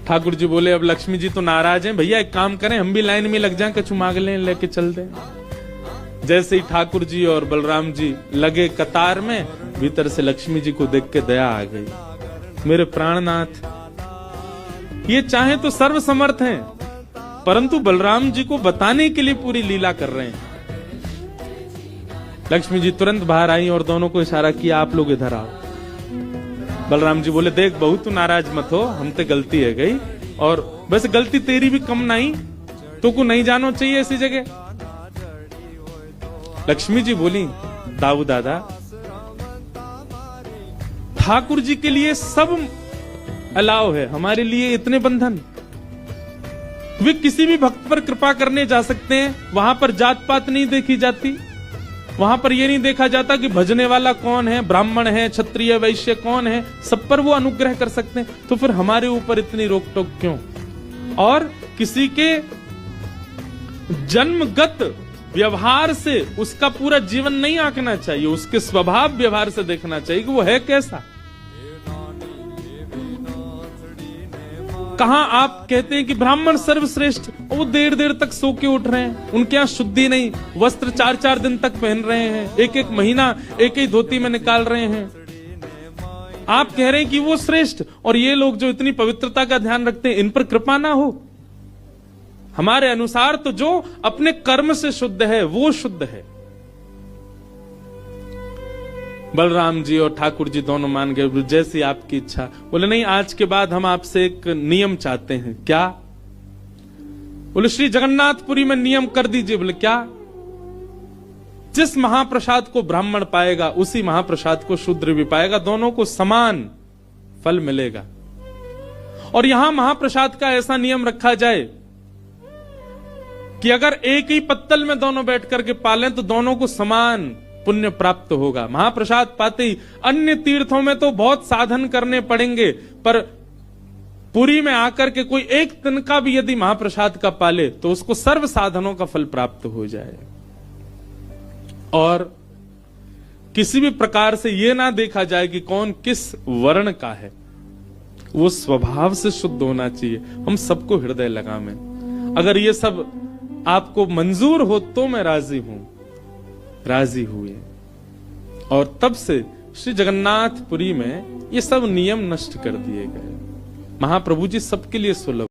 ठाकुर जी बोले अब लक्ष्मी जी तो नाराज हैं, भैया एक काम करें हम भी लाइन में लग जाएं, कछु मांग लें, लेके चल दें। जैसे ही ठाकुर जी और बलराम जी लगे कतार में, भीतर से लक्ष्मी जी को देख के दया आ गई। मेरे प्राणनाथ, ये चाहे तो सर्वसमर्थ हैं, परंतु बलराम जी को बताने के लिए पूरी लीला कर रहे हैं। लक्ष्मी जी तुरंत बाहर आई और दोनों को इशारा किया, आप लोग इधर आओ। बलराम जी बोले, देख बहू तू नाराज मत हो, हम ते गलती है गई, और वैसे गलती तेरी भी कम नहीं, तो को नहीं जानो चाहिए ऐसी जगह। लक्ष्मी जी बोली, दाऊ दादा, ठाकुर जी के लिए सब अलाव है, हमारे लिए इतने बंधन। वे किसी भी भक्त पर कृपा करने जा सकते हैं, वहां पर जात पात नहीं देखी जाती, वहां पर यह नहीं देखा जाता कि भजने वाला कौन है, ब्राह्मण है, क्षत्रिय, वैश्य कौन है, सब पर वो अनुग्रह कर सकते हैं। तो फिर हमारे ऊपर इतनी रोक टोक क्यों? और किसी के जन्मगत व्यवहार से उसका पूरा जीवन नहीं आंकना चाहिए, उसके स्वभाव व्यवहार से देखना चाहिए कि वो है कैसा। कहां आप कहते हैं कि ब्राह्मण सर्वश्रेष्ठ, वो देर देर तक सो के उठ रहे हैं, उनके यहां शुद्धि नहीं, वस्त्र 4-4 दिन तक पहन रहे हैं, एक महीना एक ही धोती में निकाल रहे हैं। आप कह रहे हैं कि वो श्रेष्ठ, और ये लोग जो इतनी पवित्रता का ध्यान रखते हैं, इन पर कृपा ना हो। हमारे अनुसार तो जो अपने कर्म से शुद्ध है वो शुद्ध है। बलराम जी और ठाकुर जी दोनों मान गए, जैसी आपकी इच्छा। बोले नहीं, आज के बाद हम आपसे एक नियम चाहते हैं। क्या? बोले श्री जगन्नाथपुरी में नियम कर दीजिए। बोले क्या? जिस महाप्रसाद को ब्राह्मण पाएगा उसी महाप्रसाद को शूद्र भी पाएगा, दोनों को समान फल मिलेगा। और यहां महाप्रसाद का ऐसा नियम रखा जाए कि अगर एक ही पत्तल में दोनों बैठ करके पालें तो दोनों को समान पुण्य प्राप्त होगा। महाप्रसाद पाते ही, अन्य तीर्थों में तो बहुत साधन करने पड़ेंगे, पर पुरी में आकर के कोई एक तिनका भी यदि महाप्रसाद का पाले तो उसको सर्व साधनों का फल प्राप्त हो जाए। और किसी भी प्रकार से यह ना देखा जाए कि कौन किस वर्ण का है, वो स्वभाव से शुद्ध होना चाहिए। हम सबको हृदय लगा में। अगर ये सब आपको मंजूर हो तो मैं राजी हूं। राजी हुए, और तब से श्री जगन्नाथपुरी में ये सब नियम नष्ट कर दिए गए। महाप्रभु जी सबके लिए सुलभ।